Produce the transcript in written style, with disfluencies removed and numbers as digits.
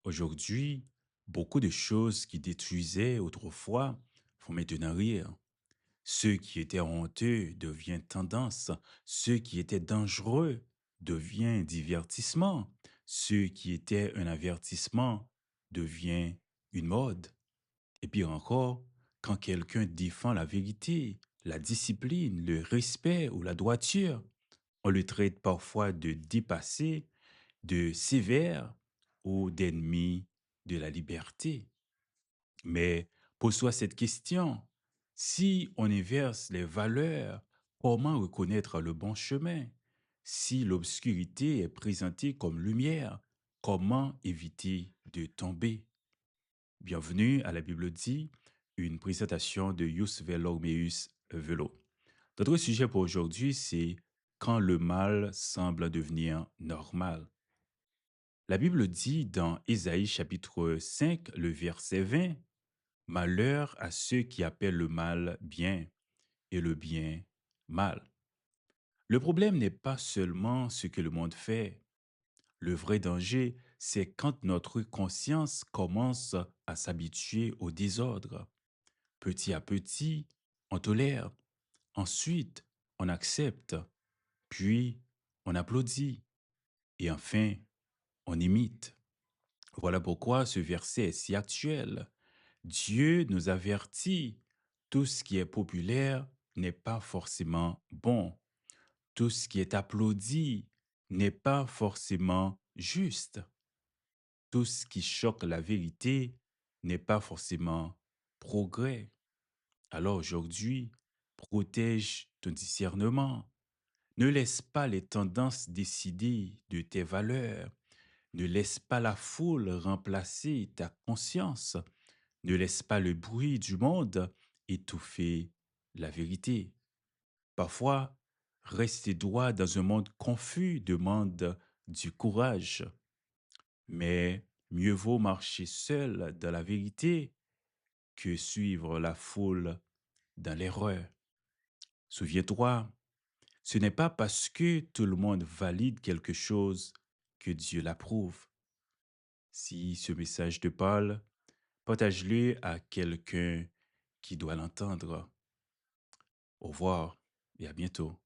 Aujourd'hui, beaucoup de choses qui détruisaient autrefois font maintenant rire. Ce qui était honteux devient tendance. Ce qui était dangereux devient divertissement. Ce qui était un avertissement devient une mode. Et pire encore, quand quelqu'un défend la vérité, la discipline, le respect ou la droiture, on le traite parfois de dépassé, de sévère ou d'ennemi de la liberté. Mais pose-toi cette question. Si on inverse les valeurs, comment reconnaître le bon chemin? Si l'obscurité est présentée comme lumière, comment éviter de tomber? Bienvenue à la Bible dit, une présentation de Yus Velormeus Velo. Notre sujet pour aujourd'hui, c'est quand le mal semble devenir normal. La Bible dit dans Ésaïe chapitre 5, le verset 20, malheur à ceux qui appellent le mal bien et le bien mal. Le problème n'est pas seulement ce que le monde fait. Le vrai danger, c'est quand notre conscience commence à s'habituer au désordre. Petit à petit, on tolère. Ensuite, on accepte. Puis, on applaudit. Et enfin, on imite. Voilà pourquoi ce verset est si actuel. Dieu nous avertit, tout ce qui est populaire n'est pas forcément bon. Tout ce qui est applaudi n'est pas forcément juste. Tout ce qui choque la vérité n'est pas forcément progrès. Alors aujourd'hui, protège ton discernement. Ne laisse pas les tendances décider de tes valeurs. Ne laisse pas la foule remplacer ta conscience. Ne laisse pas le bruit du monde étouffer la vérité. Parfois, rester droit dans un monde confus demande du courage, mais mieux vaut marcher seul dans la vérité que suivre la foule dans l'erreur. Souviens-toi, ce n'est pas parce que tout le monde valide quelque chose que Dieu l'approuve. Si ce message te parle, partage-le à quelqu'un qui doit l'entendre. Au revoir et à bientôt.